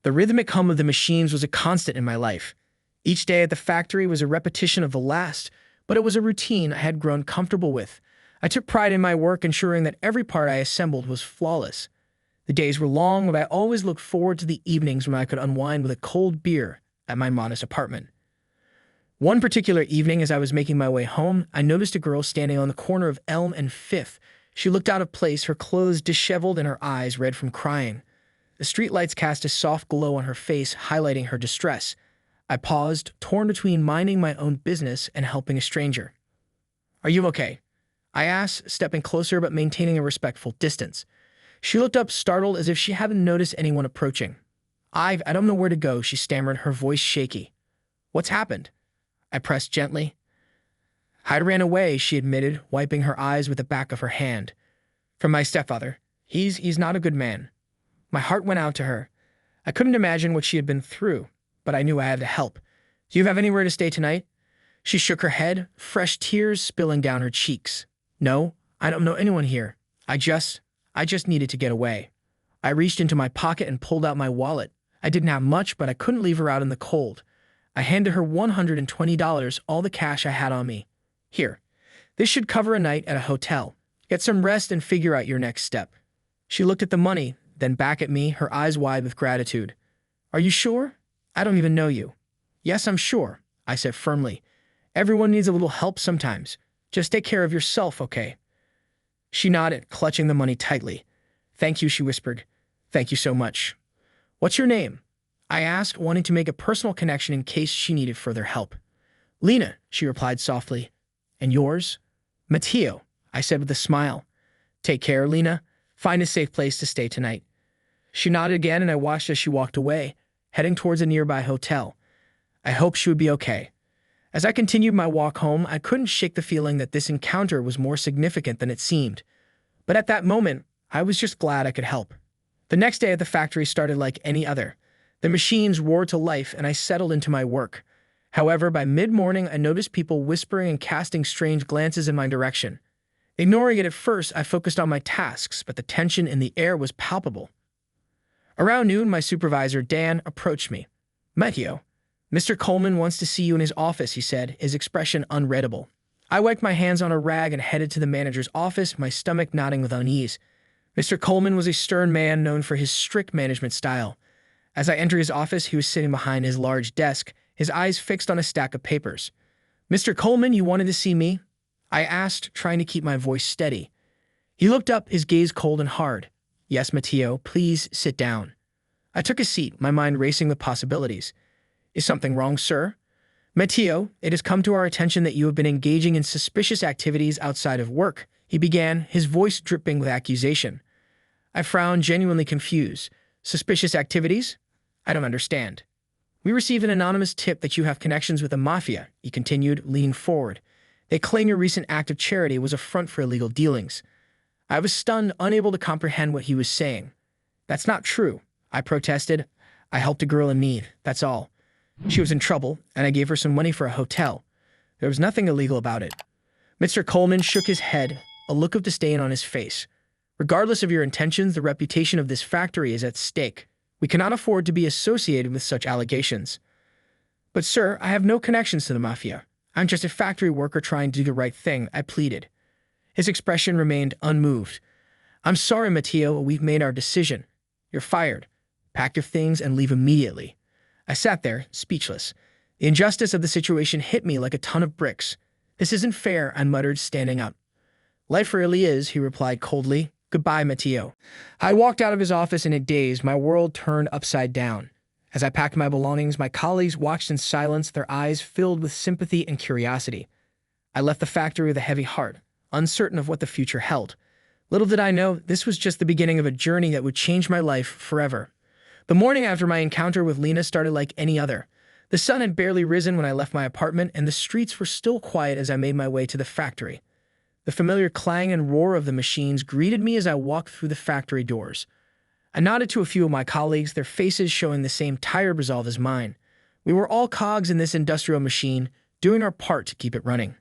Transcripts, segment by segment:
The rhythmic hum of the machines was a constant in my life. Each day at the factory was a repetition of the last, but it was a routine I had grown comfortable with. I took pride in my work, ensuring that every part I assembled was flawless. The days were long, but I always looked forward to the evenings when I could unwind with a cold beer at my modest apartment. One particular evening, as I was making my way home, I noticed a girl standing on the corner of Elm and Fifth. She looked out of place, her clothes disheveled and her eyes red from crying. The streetlights cast a soft glow on her face, highlighting her distress. I paused, torn between minding my own business and helping a stranger. "Are you okay?" I asked, stepping closer but maintaining a respectful distance. She looked up, startled, as if she hadn't noticed anyone approaching. I don't know where to go," she stammered, her voice shaky. "What's happened?" I pressed gently. "Hyde ran away," she admitted, wiping her eyes with the back of her hand. "From my stepfather. He's not a good man." My heart went out to her. I couldn't imagine what she had been through, but I knew I had to help. "Do you have anywhere to stay tonight?" She shook her head, fresh tears spilling down her cheeks. "No, I don't know anyone here. I just needed to get away." I reached into my pocket and pulled out my wallet. I didn't have much, but I couldn't leave her out in the cold. I handed her $120, all the cash I had on me. "Here, this should cover a night at a hotel. Get some rest and figure out your next step." She looked at the money, then back at me, her eyes wide with gratitude. "Are you sure? I don't even know you." "Yes, I'm sure," I said firmly. "Everyone needs a little help sometimes. Just take care of yourself, okay?" She nodded, clutching the money tightly. "Thank you," she whispered. "Thank you so much." "What's your name?" I asked, wanting to make a personal connection in case she needed further help. "Lena," she replied softly. "And yours?" "Matteo," I said with a smile. "Take care, Lena. Find a safe place to stay tonight." She nodded again, and I watched as she walked away, heading towards a nearby hotel. I hoped she would be okay. As I continued my walk home, I couldn't shake the feeling that this encounter was more significant than it seemed. But at that moment, I was just glad I could help. The next day at the factory started like any other. The machines roared to life, and I settled into my work. However, by mid-morning, I noticed people whispering and casting strange glances in my direction. Ignoring it at first, I focused on my tasks, but the tension in the air was palpable. Around noon, my supervisor, Dan, approached me. "Matteo, Mr. Coleman wants to see you in his office," he said, his expression unreadable. I wiped my hands on a rag and headed to the manager's office, my stomach knotting with unease. Mr. Coleman was a stern man known for his strict management style. As I entered his office, he was sitting behind his large desk, his eyes fixed on a stack of papers. "Mr. Coleman, you wanted to see me?" I asked, trying to keep my voice steady. He looked up, his gaze cold and hard. "Yes, Matteo, please sit down." I took a seat, my mind racing with possibilities. "Is something wrong, sir?" "Matteo, it has come to our attention that you have been engaging in suspicious activities outside of work," he began, his voice dripping with accusation. I frowned, genuinely confused. "Suspicious activities? I don't understand." "We received an anonymous tip that you have connections with the mafia," he continued, leaning forward. "They claim your recent act of charity was a front for illegal dealings." I was stunned, unable to comprehend what he was saying. "That's not true," I protested. "I helped a girl in need, that's all. She was in trouble, and I gave her some money for a hotel. There was nothing illegal about it." Mr. Coleman shook his head, a look of disdain on his face. "Regardless of your intentions, the reputation of this factory is at stake. We cannot afford to be associated with such allegations." "But sir, I have no connections to the mafia. I'm just a factory worker trying to do the right thing," I pleaded. His expression remained unmoved. "I'm sorry, Matteo, we've made our decision. You're fired. Pack your things and leave immediately." I sat there, speechless. The injustice of the situation hit me like a ton of bricks. "This isn't fair," I muttered, standing up. "Life really is," he replied coldly. "Goodbye, Matteo." I walked out of his office in a daze, my world turned upside down. As I packed my belongings, my colleagues watched in silence, their eyes filled with sympathy and curiosity. I left the factory with a heavy heart, uncertain of what the future held. Little did I know, this was just the beginning of a journey that would change my life forever. The morning after my encounter with Lena started like any other. The sun had barely risen when I left my apartment, and the streets were still quiet as I made my way to the factory. The familiar clang and roar of the machines greeted me as I walked through the factory doors. I nodded to a few of my colleagues, their faces showing the same tired resolve as mine. We were all cogs in this industrial machine, doing our part to keep it running.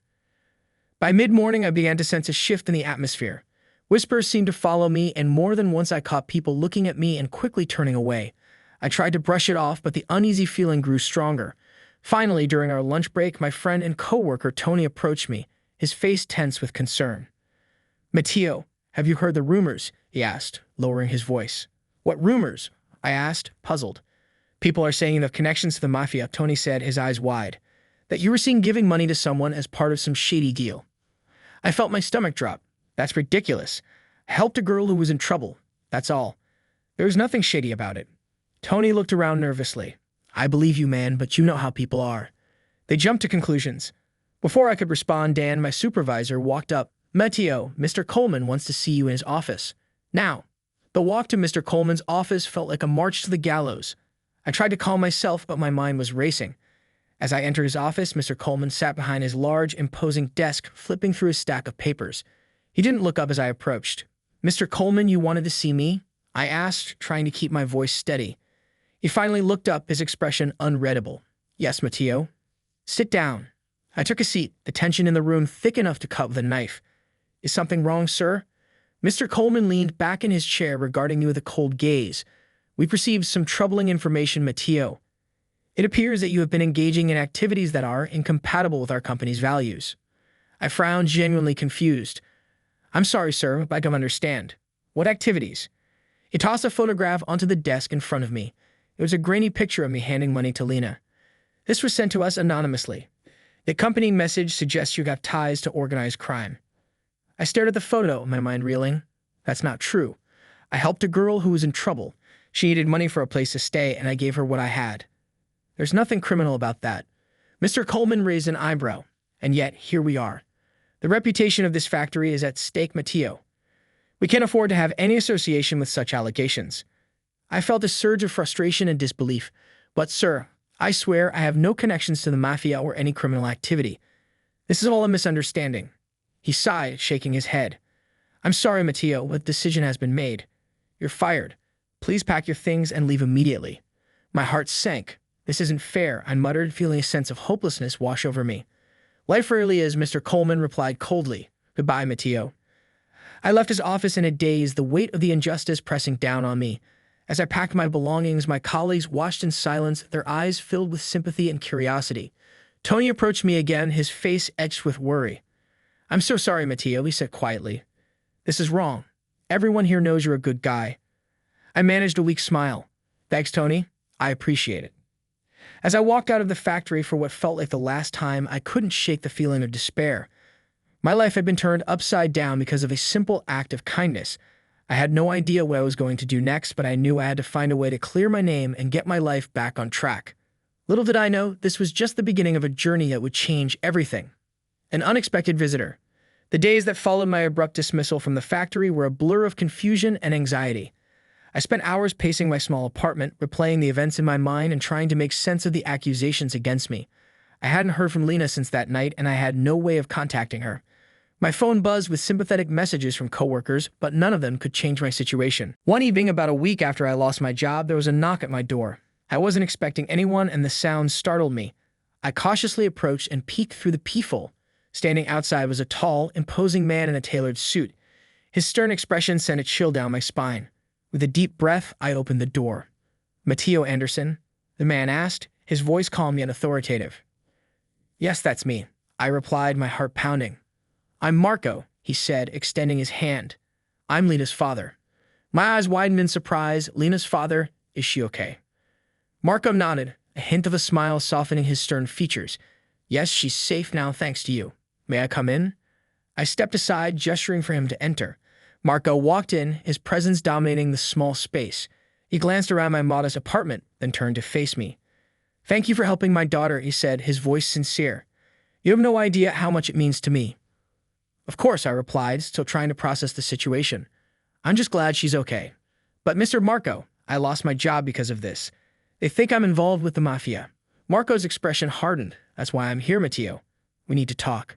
By mid-morning, I began to sense a shift in the atmosphere. Whispers seemed to follow me, and more than once I caught people looking at me and quickly turning away. I tried to brush it off, but the uneasy feeling grew stronger. Finally, during our lunch break, my friend and coworker Tony approached me, his face tense with concern. "Matteo, have you heard the rumors?" he asked, lowering his voice. "What rumors?" I asked, puzzled. "People are saying you have connections to the mafia," Tony said, his eyes wide. "That you were seen giving money to someone as part of some shady deal." I felt my stomach drop. That's ridiculous. I helped a girl who was in trouble. That's all. There was nothing shady about it. Tony looked around nervously. "I believe you, man, but you know how people are." They jumped to conclusions. Before I could respond, Dan, my supervisor, walked up. "Matteo, Mr. Coleman wants to see you in his office. Now." The walk to Mr. Coleman's office felt like a march to the gallows. I tried to calm myself, but my mind was racing. As I entered his office, Mr. Coleman sat behind his large, imposing desk, flipping through his stack of papers. He didn't look up as I approached. "Mr. Coleman, you wanted to see me?" I asked, trying to keep my voice steady. He finally looked up, his expression unreadable. "Yes, Matteo." "Sit down." I took a seat, the tension in the room thick enough to cut with a knife. "Is something wrong, sir?" Mr. Coleman leaned back in his chair, regarding me with a cold gaze. "We perceived some troubling information, Matteo. It appears that you have been engaging in activities that are incompatible with our company's values." I frowned, genuinely confused. "I'm sorry, sir, but I don't understand. What activities?" He tossed a photograph onto the desk in front of me. It was a grainy picture of me handing money to Lena. "This was sent to us anonymously. The accompanying message suggests you have ties to organized crime." I stared at the photo, my mind reeling. That's not true. I helped a girl who was in trouble. She needed money for a place to stay, and I gave her what I had. There's nothing criminal about that. Mr. Coleman raised an eyebrow. And yet, here we are. The reputation of this factory is at stake, Matteo. We can't afford to have any association with such allegations. I felt a surge of frustration and disbelief. "But, sir, I swear I have no connections to the mafia or any criminal activity. This is all a misunderstanding." He sighed, shaking his head. "I'm sorry, Matteo, but the decision has been made. You're fired. Please pack your things and leave immediately." My heart sank. "This isn't fair," I muttered, feeling a sense of hopelessness wash over me. "Life rarely is," Mr. Coleman replied coldly. "Goodbye, Matteo." I left his office in a daze, the weight of the injustice pressing down on me. As I packed my belongings, my colleagues watched in silence, their eyes filled with sympathy and curiosity. Tony approached me again, his face etched with worry. "I'm so sorry, Matteo," he said quietly. "This is wrong. Everyone here knows you're a good guy." I managed a weak smile. "Thanks, Tony. I appreciate it." As I walked out of the factory for what felt like the last time, I couldn't shake the feeling of despair. My life had been turned upside down because of a simple act of kindness. I had no idea what I was going to do next, but I knew I had to find a way to clear my name and get my life back on track. Little did I know, this was just the beginning of a journey that would change everything. An unexpected visitor. The days that followed my abrupt dismissal from the factory were a blur of confusion and anxiety. I spent hours pacing my small apartment, replaying the events in my mind and trying to make sense of the accusations against me. I hadn't heard from Lena since that night, and I had no way of contacting her. My phone buzzed with sympathetic messages from coworkers, but none of them could change my situation. One evening, about a week after I lost my job, there was a knock at my door. I wasn't expecting anyone, and the sound startled me. I cautiously approached and peeked through the peephole. Standing outside was a tall, imposing man in a tailored suit. His stern expression sent a chill down my spine. With a deep breath, I opened the door. "Matteo Anderson?" the man asked, his voice calm yet authoritative. "Yes, that's me," I replied, my heart pounding. "I'm Marco," he said, extending his hand. "I'm Lena's father." My eyes widened in surprise. "Lena's father? Is she okay?" Marco nodded, a hint of a smile softening his stern features. "Yes, she's safe now, thanks to you. May I come in?" I stepped aside, gesturing for him to enter. Marco walked in, his presence dominating the small space. He glanced around my modest apartment, then turned to face me. "Thank you for helping my daughter," he said, his voice sincere. "You have no idea how much it means to me." "Of course," I replied, still trying to process the situation. "I'm just glad she's okay. But Mr. Marco, I lost my job because of this. They think I'm involved with the mafia." Marco's expression hardened. "That's why I'm here, Matteo. We need to talk."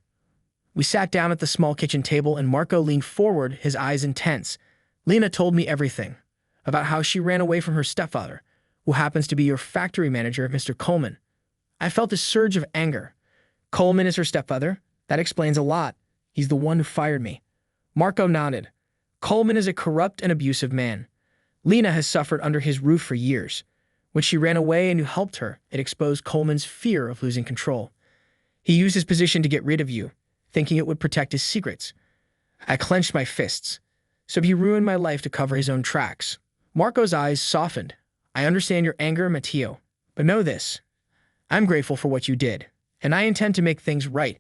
We sat down at the small kitchen table, and Marco leaned forward, his eyes intense. "Lena told me everything. About how she ran away from her stepfather, who happens to be your factory manager, Mr. Coleman." I felt a surge of anger. "Coleman is her stepfather? That explains a lot. He's the one who fired me." Marco nodded. "Coleman is a corrupt and abusive man. Lena has suffered under his roof for years. When she ran away and you helped her, it exposed Coleman's fear of losing control. He used his position to get rid of you, thinking it would protect his secrets. I clenched my fists. So he ruined my life to cover his own tracks. Marco's eyes softened. I understand your anger, Matteo, but know this. I'm grateful for what you did, and I intend to make things right.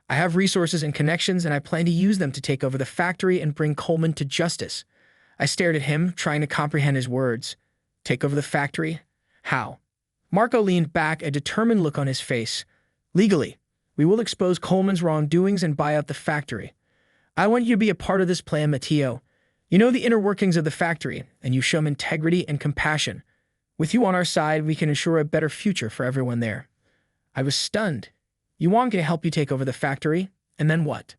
I have resources and connections, and I plan to use them to take over the factory and bring Coleman to justice. I stared at him, trying to comprehend his words. Take over the factory? How? Marco leaned back, a determined look on his face. Legally, we will expose Coleman's wrongdoings and buy out the factory. I want you to be a part of this plan, Matteo. You know the inner workings of the factory, and you show him integrity and compassion. With you on our side, we can ensure a better future for everyone there. I was stunned. You want me to help you take over the factory? And then what?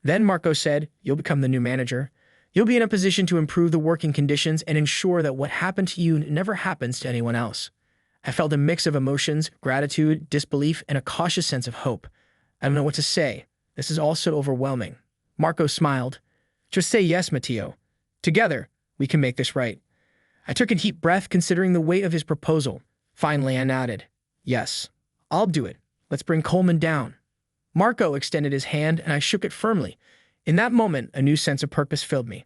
Then Marco said, you'll become the new manager. You'll be in a position to improve the working conditions and ensure that what happened to you never happens to anyone else. I felt a mix of emotions, gratitude, disbelief, and a cautious sense of hope. I don't know what to say. This is all so overwhelming. Marco smiled. Just say yes, Matteo. Together, we can make this right. I took a deep breath, considering the weight of his proposal. Finally, I nodded. Yes, I'll do it. Let's bring Coleman down. Marco extended his hand, and I shook it firmly. In that moment, a new sense of purpose filled me.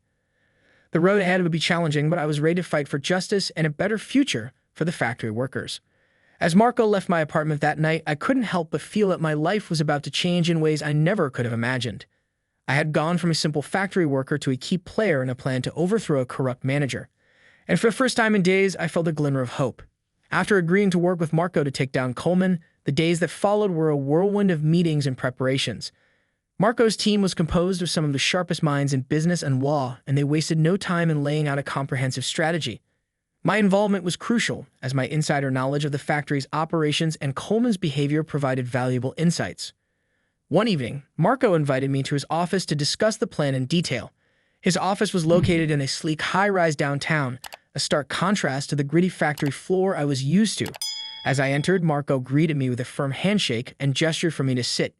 The road ahead would be challenging, but I was ready to fight for justice and a better future for the factory workers. As Marco left my apartment that night, I couldn't help but feel that my life was about to change in ways I never could have imagined. I had gone from a simple factory worker to a key player in a plan to overthrow a corrupt manager. And for the first time in days, I felt a glimmer of hope. After agreeing to work with Marco to take down Coleman, the days that followed were a whirlwind of meetings and preparations. Marco's team was composed of some of the sharpest minds in business and law, and they wasted no time in laying out a comprehensive strategy. My involvement was crucial, as my insider knowledge of the factory's operations and Coleman's behavior provided valuable insights. One evening, Marco invited me to his office to discuss the plan in detail. His office was located in a sleek high-rise downtown, a stark contrast to the gritty factory floor I was used to. As I entered, Marco greeted me with a firm handshake and gestured for me to sit.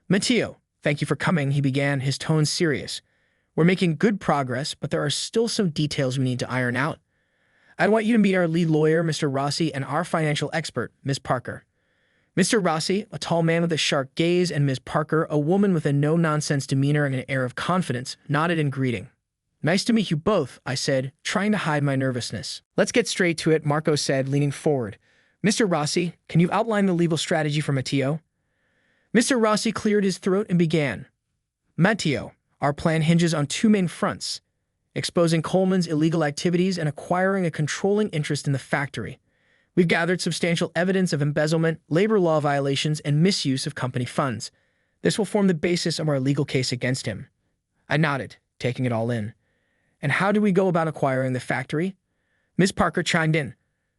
Matteo, thank you for coming, he began, his tone serious. We're making good progress, but there are still some details we need to iron out. I want you to meet our lead lawyer, Mr. Rossi, and our financial expert, Ms. Parker. Mr. Rossi, a tall man with a sharp gaze, and Ms. Parker, a woman with a no-nonsense demeanor and an air of confidence, nodded in greeting. Nice to meet you both, I said, trying to hide my nervousness. Let's get straight to it, Marco said, leaning forward. Mr. Rossi, can you outline the legal strategy for Matteo? Mr. Rossi cleared his throat and began. Matteo, our plan hinges on two main fronts: exposing Coleman's illegal activities and acquiring a controlling interest in the factory. We've gathered substantial evidence of embezzlement, labor law violations, and misuse of company funds. This will form the basis of our legal case against him. I nodded, taking it all in. And how do we go about acquiring the factory? Ms. Parker chimed in.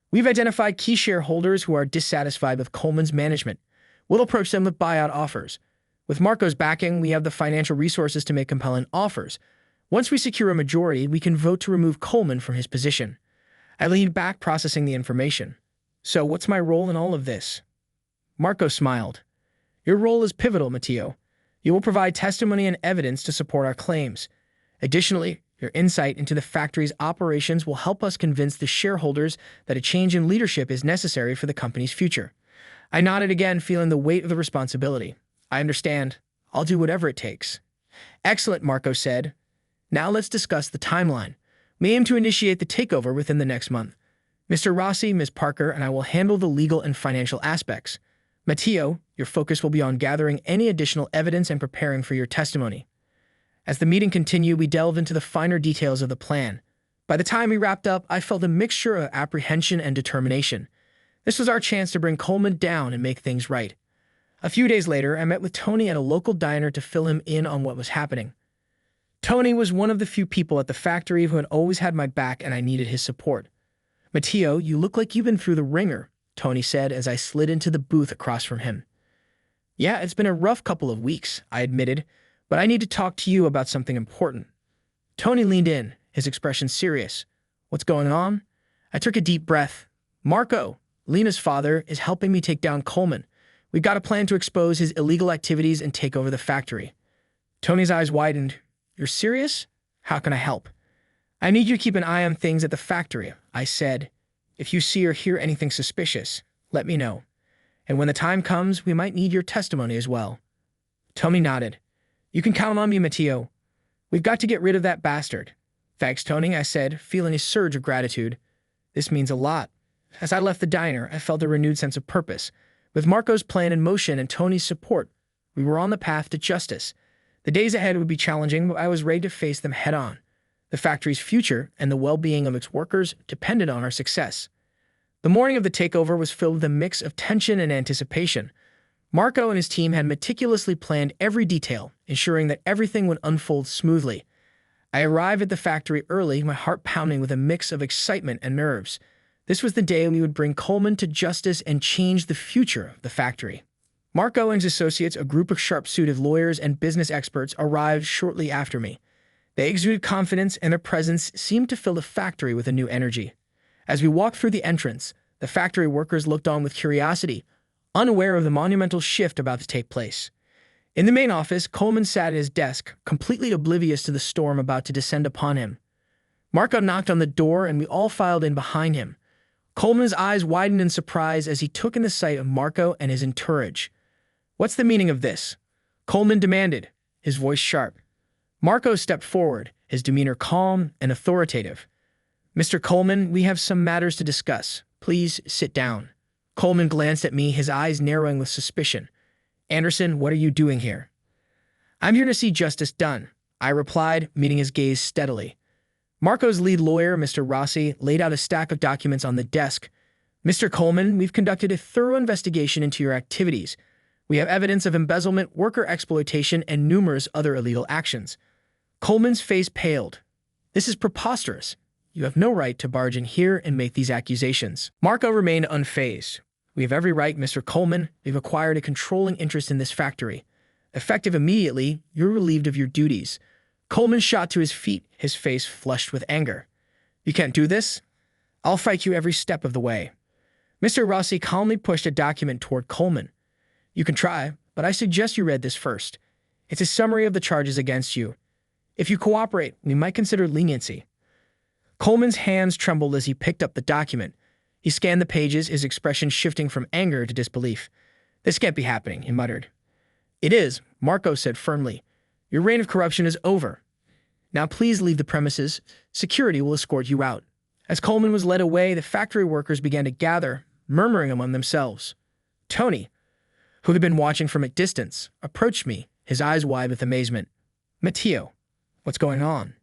We've identified key shareholders who are dissatisfied with Coleman's management. We'll approach them with buyout offers. With Marco's backing, we have the financial resources to make compelling offers. Once we secure a majority, we can vote to remove Coleman from his position. I leaned back, processing the information. So what's my role in all of this? Marco smiled. Your role is pivotal, Matteo. You will provide testimony and evidence to support our claims. Additionally, your insight into the factory's operations will help us convince the shareholders that a change in leadership is necessary for the company's future. I nodded again, feeling the weight of the responsibility. I understand. I'll do whatever it takes. Excellent, Marco said. Now let's discuss the timeline. We aim to initiate the takeover within the next month. Mr. Rossi, Ms. Parker, and I will handle the legal and financial aspects. Matteo, your focus will be on gathering any additional evidence and preparing for your testimony. As the meeting continued, we delved into the finer details of the plan. By the time we wrapped up, I felt a mixture of apprehension and determination. This was our chance to bring Coleman down and make things right. A few days later, I met with Tony at a local diner to fill him in on what was happening. Tony was one of the few people at the factory who had always had my back, and I needed his support. Matteo, you look like you've been through the ringer, Tony said as I slid into the booth across from him. Yeah, it's been a rough couple of weeks, I admitted, but I need to talk to you about something important. Tony leaned in, his expression serious. What's going on? I took a deep breath. Marco, Lena's father, is helping me take down Coleman. We've got a plan to expose his illegal activities and take over the factory. Tony's eyes widened. You're serious? How can I help? I need you to keep an eye on things at the factory, I said. If you see or hear anything suspicious, let me know. And when the time comes, we might need your testimony as well." Tony nodded. "You can count on me, Matteo. We've got to get rid of that bastard." "Thanks, Tony," I said, feeling a surge of gratitude. This means a lot. As I left the diner, I felt a renewed sense of purpose. With Marco's plan in motion and Tony's support, we were on the path to justice. The days ahead would be challenging, but I was ready to face them head-on. The factory's future and the well-being of its workers depended on our success. The morning of the takeover was filled with a mix of tension and anticipation. Marco and his team had meticulously planned every detail, ensuring that everything would unfold smoothly. I arrived at the factory early, my heart pounding with a mix of excitement and nerves. This was the day we would bring Coleman to justice and change the future of the factory. Marco and his associates, a group of sharp-suited lawyers and business experts, arrived shortly after me. They exuded confidence, and their presence seemed to fill the factory with a new energy. As we walked through the entrance, the factory workers looked on with curiosity, unaware of the monumental shift about to take place. In the main office, Coleman sat at his desk, completely oblivious to the storm about to descend upon him. Marco knocked on the door, and we all filed in behind him. Coleman's eyes widened in surprise as he took in the sight of Marco and his entourage. "What's the meaning of this?" Coleman demanded, his voice sharp. Marco stepped forward, his demeanor calm and authoritative. "Mr. Coleman, we have some matters to discuss. Please sit down." Coleman glanced at me, his eyes narrowing with suspicion. "Anderson, what are you doing here?" "I'm here to see justice done," I replied, meeting his gaze steadily. Marco's lead lawyer, Mr. Rossi, laid out a stack of documents on the desk. "Mr. Coleman, we've conducted a thorough investigation into your activities. We have evidence of embezzlement, worker exploitation, and numerous other illegal actions." Coleman's face paled. "This is preposterous. You have no right to barge in here and make these accusations." Marco remained unfazed. "We have every right, Mr. Coleman. We've acquired a controlling interest in this factory. Effective immediately, you're relieved of your duties." Coleman shot to his feet, his face flushed with anger. "You can't do this. I'll fight you every step of the way." Mr. Rossi calmly pushed a document toward Coleman. "You can try, but I suggest you read this first. It's a summary of the charges against you. If you cooperate, we might consider leniency." Coleman's hands trembled as he picked up the document. He scanned the pages, his expression shifting from anger to disbelief. "This can't be happening," he muttered. "It is," Marco said firmly. "Your reign of corruption is over. Now please leave the premises. Security will escort you out." As Coleman was led away, the factory workers began to gather, murmuring among themselves. Tony, who had been watching from a distance, approached me, his eyes wide with amazement. "Matteo, what's going on?"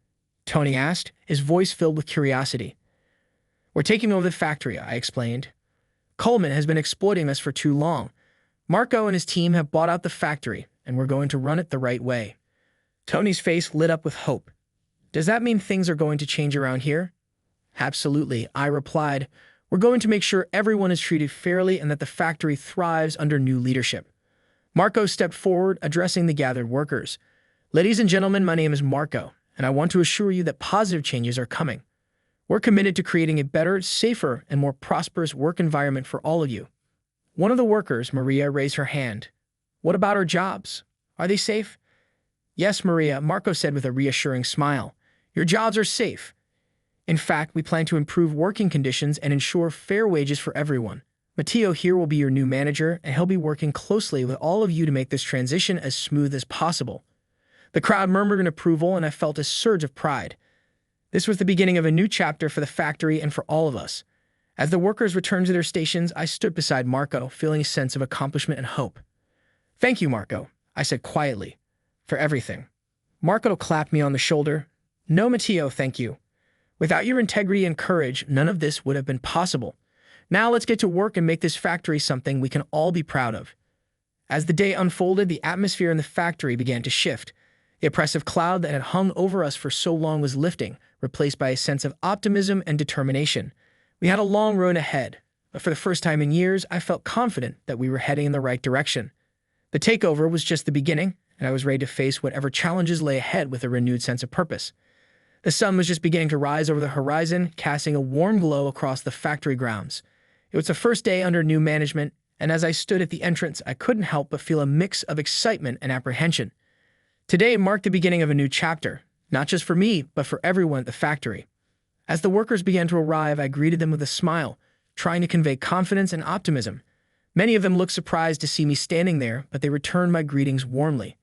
Tony asked, his voice filled with curiosity. "We're taking over the factory," I explained. "Coleman has been exploiting us for too long. Marco and his team have bought out the factory, and we're going to run it the right way." Tony's face lit up with hope. "Does that mean things are going to change around here?" "Absolutely," I replied. "We're going to make sure everyone is treated fairly and that the factory thrives under new leadership." Marco stepped forward, addressing the gathered workers. "Ladies and gentlemen, my name is Marco, and I want to assure you that positive changes are coming. We're committed to creating a better, safer, and more prosperous work environment for all of you." One of the workers, Maria, raised her hand. "What about our jobs? Are they safe?" "Yes, Maria," Marco said with a reassuring smile. "Your jobs are safe. In fact, we plan to improve working conditions and ensure fair wages for everyone. Matteo here will be your new manager, and he'll be working closely with all of you to make this transition as smooth as possible." The crowd murmured in approval, and I felt a surge of pride. This was the beginning of a new chapter for the factory and for all of us. As the workers returned to their stations, I stood beside Marco, feeling a sense of accomplishment and hope. "Thank you, Marco," I said quietly, "for everything." Marco clapped me on the shoulder. "No, Matteo, thank you. Without your integrity and courage, none of this would have been possible. Now let's get to work and make this factory something we can all be proud of." As the day unfolded, the atmosphere in the factory began to shift. The oppressive cloud that had hung over us for so long was lifting, replaced by a sense of optimism and determination. We had a long road ahead, but for the first time in years, I felt confident that we were heading in the right direction. The takeover was just the beginning, and I was ready to face whatever challenges lay ahead with a renewed sense of purpose. The sun was just beginning to rise over the horizon, casting a warm glow across the factory grounds. It was the first day under new management, and as I stood at the entrance, I couldn't help but feel a mix of excitement and apprehension. Today marked the beginning of a new chapter, not just for me, but for everyone at the factory. As the workers began to arrive, I greeted them with a smile, trying to convey confidence and optimism. Many of them looked surprised to see me standing there, but they returned my greetings warmly.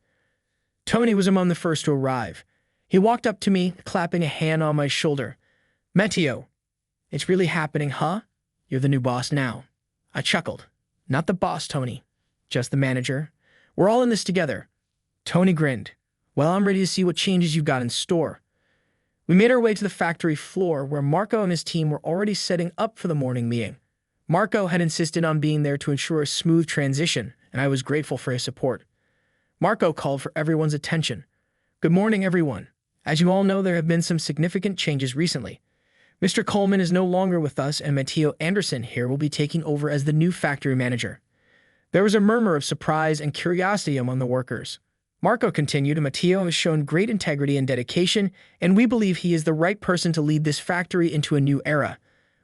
Tony was among the first to arrive. He walked up to me, clapping a hand on my shoulder. "Matteo, it's really happening, huh? You're the new boss now." I chuckled. "Not the boss, Tony. Just the manager. We're all in this together." Tony grinned. "Well, I'm ready to see what changes you've got in store." We made our way to the factory floor where Marco and his team were already setting up for the morning meeting. Marco had insisted on being there to ensure a smooth transition, and I was grateful for his support. Marco called for everyone's attention. "Good morning, everyone. As you all know, there have been some significant changes recently. Mr. Coleman is no longer with us, and Matteo Anderson here will be taking over as the new factory manager." There was a murmur of surprise and curiosity among the workers. Marco continued, "Matteo has shown great integrity and dedication, and we believe he is the right person to lead this factory into a new era.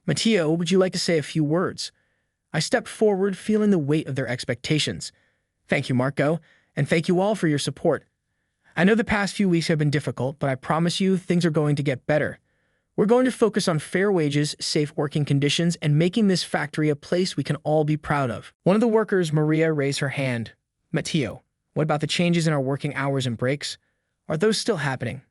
Matteo, would you like to say a few words?" I stepped forward, feeling the weight of their expectations. "Thank you, Marco, and thank you all for your support. I know the past few weeks have been difficult, but I promise you things are going to get better. We're going to focus on fair wages, safe working conditions, and making this factory a place we can all be proud of." One of the workers, Maria, raised her hand. "Matteo, what about the changes in our working hours and breaks? Are those still happening?"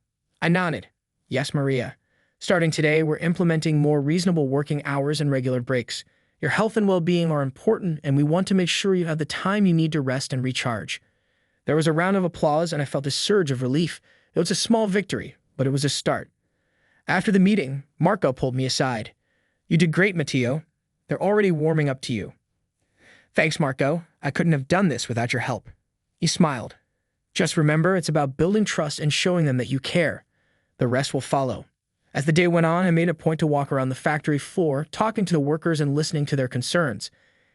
I nodded. "Yes, Maria. Starting today, we're implementing more reasonable working hours and regular breaks. Your health and well-being are important, and we want to make sure you have the time you need to rest and recharge." There was a round of applause, and I felt a surge of relief. It was a small victory, but it was a start. After the meeting, Marco pulled me aside. "You did great, Matteo. They're already warming up to you." "Thanks, Marco. I couldn't have done this without your help." He smiled. "Just remember, it's about building trust and showing them that you care. The rest will follow." As the day went on, I made a point to walk around the factory floor, talking to the workers and listening to their concerns.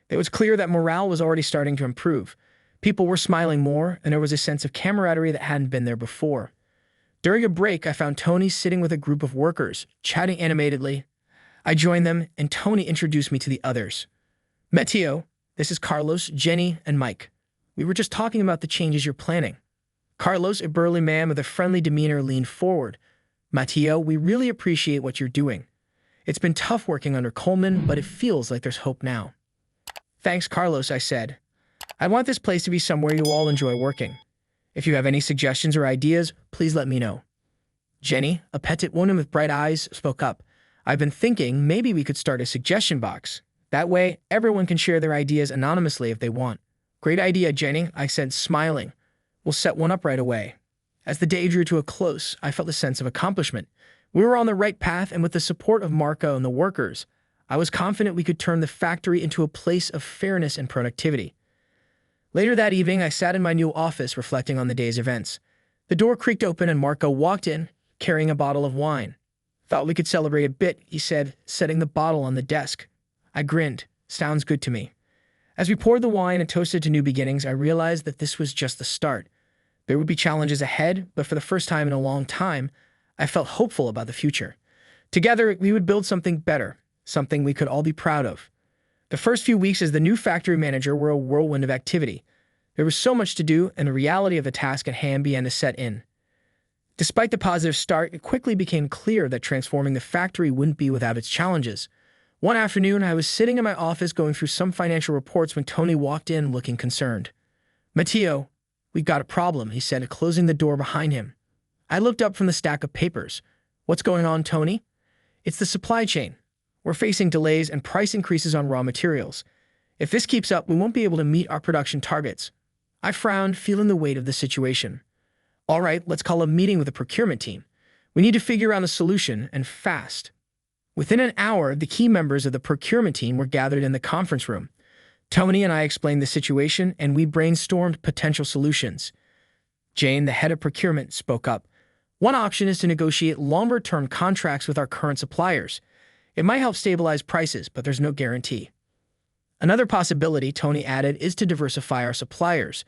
It was clear that morale was already starting to improve. People were smiling more, and there was a sense of camaraderie that hadn't been there before. During a break, I found Tony sitting with a group of workers, chatting animatedly. I joined them, and Tony introduced me to the others. "Matteo, this is Carlos, Jenny, and Mike. We were just talking about the changes you're planning." Carlos, a burly man with a friendly demeanor, leaned forward. "Matteo, we really appreciate what you're doing. It's been tough working under Coleman, but it feels like there's hope now." "Thanks, Carlos," I said. "I want this place to be somewhere you all enjoy working. If you have any suggestions or ideas, please let me know." Jenny, a petite woman with bright eyes, spoke up. "I've been thinking maybe we could start a suggestion box. That way, everyone can share their ideas anonymously if they want." "Great idea, Jenny," I said, smiling. "We'll set one up right away." As the day drew to a close, I felt a sense of accomplishment. We were on the right path, and with the support of Marco and the workers, I was confident we could turn the factory into a place of fairness and productivity. Later that evening, I sat in my new office reflecting on the day's events. The door creaked open and Marco walked in, carrying a bottle of wine. "Thought we could celebrate a bit," he said, setting the bottle on the desk. I grinned. "Sounds good to me." As we poured the wine and toasted to new beginnings, I realized that this was just the start. There would be challenges ahead, but for the first time in a long time, I felt hopeful about the future. Together, we would build something better, something we could all be proud of. The first few weeks as the new factory manager were a whirlwind of activity. There was so much to do, and the reality of the task at hand began to set in. Despite the positive start, it quickly became clear that transforming the factory wouldn't be without its challenges. One afternoon, I was sitting in my office going through some financial reports when Tony walked in looking concerned. "Matteo, we've got a problem," he said, closing the door behind him. I looked up from the stack of papers. "What's going on, Tony?" "It's the supply chain. We're facing delays and price increases on raw materials. If this keeps up, we won't be able to meet our production targets." I frowned, feeling the weight of the situation. "All right, let's call a meeting with the procurement team. We need to figure out a solution, and fast." Within an hour, the key members of the procurement team were gathered in the conference room. Tony and I explained the situation, and we brainstormed potential solutions. Jane, the head of procurement, spoke up. "One option is to negotiate longer-term contracts with our current suppliers. It might help stabilize prices, but there's no guarantee." Another possibility, Tony added, is to diversify our suppliers.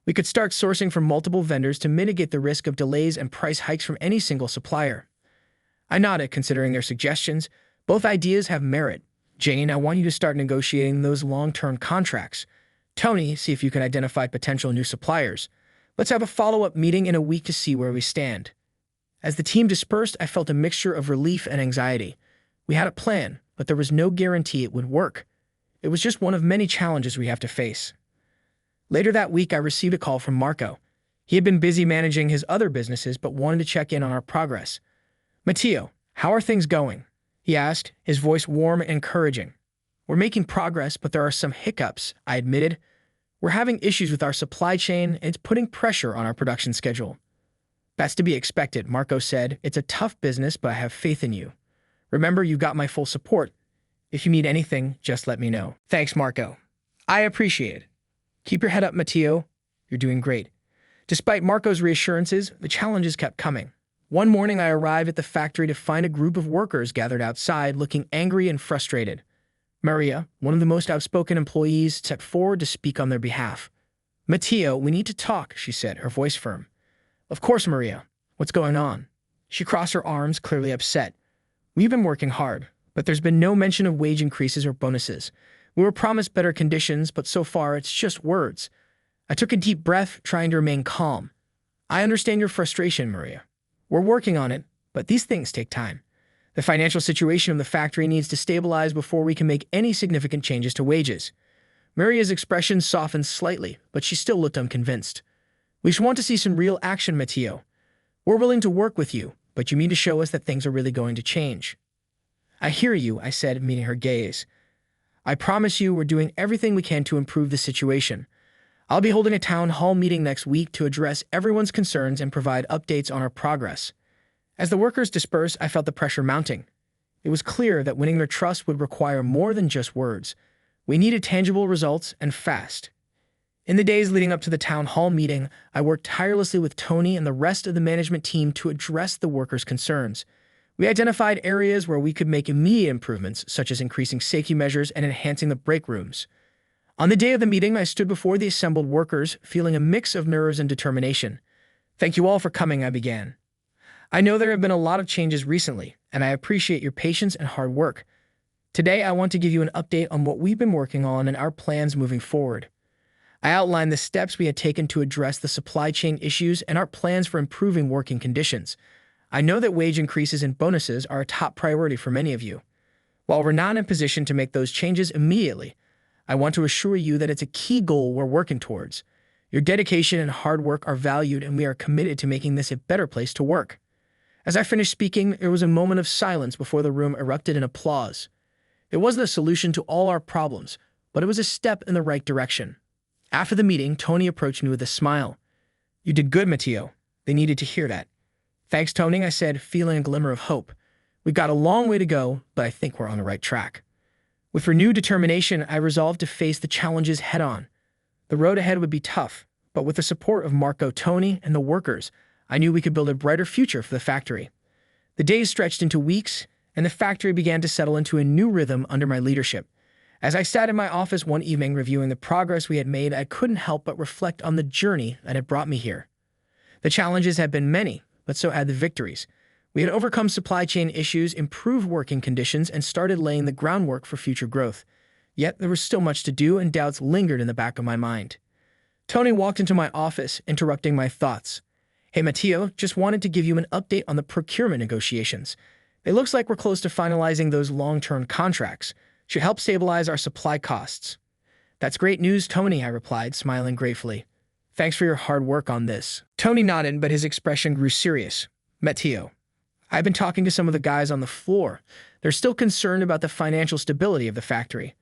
We could start sourcing from multiple vendors to mitigate the risk of delays and price hikes from any single supplier. I nodded, considering their suggestions. Both ideas have merit. Jane, I want you to start negotiating those long-term contracts. Tony, see if you can identify potential new suppliers. Let's have a follow-up meeting in a week to see where we stand. As the team dispersed, I felt a mixture of relief and anxiety. We had a plan, but there was no guarantee it would work. It was just one of many challenges we have to face. Later that week, I received a call from Marco. He had been busy managing his other businesses, but wanted to check in on our progress. "Matteo, how are things going?" he asked, his voice warm and encouraging. "We're making progress, but there are some hiccups," I admitted. "We're having issues with our supply chain, and it's putting pressure on our production schedule." "That's to be expected," Marco said. "It's a tough business, but I have faith in you. Remember, you've got my full support. If you need anything, just let me know." "Thanks, Marco. I appreciate it. Keep your head up, Matteo. You're doing great." Despite Marco's reassurances, the challenges kept coming. One morning, I arrived at the factory to find a group of workers gathered outside, looking angry and frustrated. Maria, one of the most outspoken employees, stepped forward to speak on their behalf. "Matteo, we need to talk," she said, her voice firm. "Of course, Maria. What's going on?" She crossed her arms, clearly upset. "We've been working hard, but there's been no mention of wage increases or bonuses. We were promised better conditions, but so far it's just words." I took a deep breath, trying to remain calm. "I understand your frustration, Maria. We're working on it, but these things take time. The financial situation of the factory needs to stabilize before we can make any significant changes to wages." Maria's expression softened slightly, but she still looked unconvinced. "We just want to see some real action, Matteo. We're willing to work with you, but you need to show us that things are really going to change." "I hear you," I said, meeting her gaze. "I promise you we're doing everything we can to improve the situation. I'll be holding a town hall meeting next week to address everyone's concerns and provide updates on our progress." As the workers dispersed, I felt the pressure mounting. It was clear that winning their trust would require more than just words. We needed tangible results, and fast. In the days leading up to the town hall meeting, I worked tirelessly with Tony and the rest of the management team to address the workers' concerns. We identified areas where we could make immediate improvements, such as increasing safety measures and enhancing the break rooms. On the day of the meeting, I stood before the assembled workers, feeling a mix of nerves and determination. "Thank you all for coming," I began. "I know there have been a lot of changes recently, and I appreciate your patience and hard work. Today, I want to give you an update on what we've been working on and our plans moving forward." I outlined the steps we had taken to address the supply chain issues and our plans for improving working conditions. I know that wage increases and bonuses are a top priority for many of you. While we're not in a position to make those changes immediately, I want to assure you that it's a key goal we're working towards. Your dedication and hard work are valued, and we are committed to making this a better place to work. As I finished speaking, there was a moment of silence before the room erupted in applause. It wasn't a solution to all our problems, but it was a step in the right direction. After the meeting, Tony approached me with a smile. "You did good, Matteo. They needed to hear that." "Thanks, Tony," I said, feeling a glimmer of hope. "We've got a long way to go, but I think we're on the right track." With renewed determination, I resolved to face the challenges head-on. The road ahead would be tough, but with the support of Marco, Tony, and the workers, I knew we could build a brighter future for the factory. The days stretched into weeks, and the factory began to settle into a new rhythm under my leadership. As I sat in my office one evening reviewing the progress we had made, I couldn't help but reflect on the journey that had brought me here. The challenges had been many, but so had the victories. We had overcome supply chain issues, improved working conditions, and started laying the groundwork for future growth. Yet there was still much to do, and doubts lingered in the back of my mind. Tony walked into my office, interrupting my thoughts. "Hey, Matteo, just wanted to give you an update on the procurement negotiations. It looks like we're close to finalizing those long-term contracts. Should help stabilize our supply costs." "That's great news, Tony," I replied, smiling gratefully. "Thanks for your hard work on this." Tony nodded, but his expression grew serious. "Matteo, I've been talking to some of the guys on the floor. They're still concerned about the financial stability of the factory.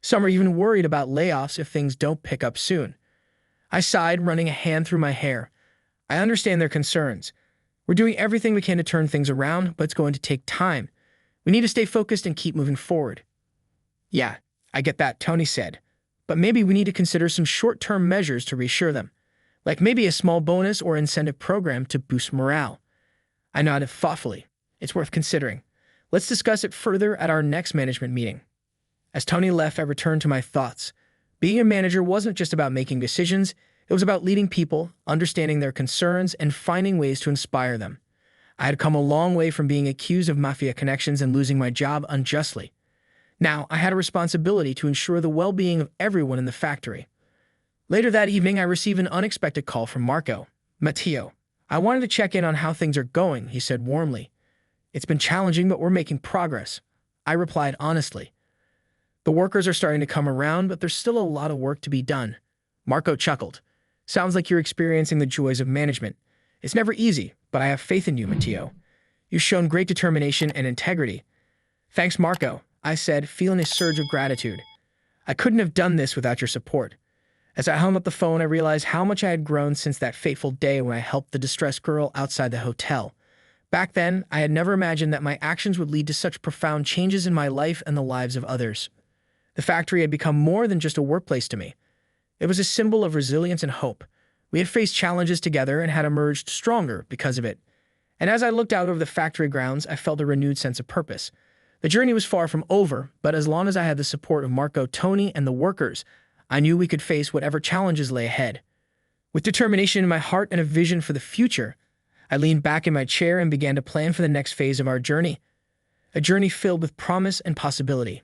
Some are even worried about layoffs if things don't pick up soon." I sighed, running a hand through my hair. "I understand their concerns. We're doing everything we can to turn things around, but it's going to take time. We need to stay focused and keep moving forward." "Yeah, I get that," Tony said. "But maybe we need to consider some short-term measures to reassure them, like maybe a small bonus or incentive program to boost morale." I nodded thoughtfully. "It's worth considering. Let's discuss it further at our next management meeting." As Tony left, I returned to my thoughts. Being a manager wasn't just about making decisions. It was about leading people, understanding their concerns, and finding ways to inspire them. I had come a long way from being accused of mafia connections and losing my job unjustly. Now, I had a responsibility to ensure the well-being of everyone in the factory. Later that evening, I received an unexpected call from Marco. "Matteo, I wanted to check in on how things are going," he said warmly. "It's been challenging, but we're making progress. I replied honestly. The workers are starting to come around, but there's still a lot of work to be done. Marco chuckled. Sounds like you're experiencing the joys of management. It's never easy, but I have faith in you, Matteo. You've shown great determination and integrity. Thanks, Marco, I said, feeling a surge of gratitude. I couldn't have done this without your support. As I hung up the phone, I realized how much I had grown since that fateful day when I helped the distressed girl outside the hotel. Back then, I had never imagined that my actions would lead to such profound changes in my life and the lives of others. The factory had become more than just a workplace to me. It was a symbol of resilience and hope. We had faced challenges together and had emerged stronger because of it. And as I looked out over the factory grounds, I felt a renewed sense of purpose. The journey was far from over, but as long as I had the support of Marco, Tony, and the workers, I knew we could face whatever challenges lay ahead. With determination in my heart and a vision for the future, I leaned back in my chair and began to plan for the next phase of our journey. A journey filled with promise and possibility.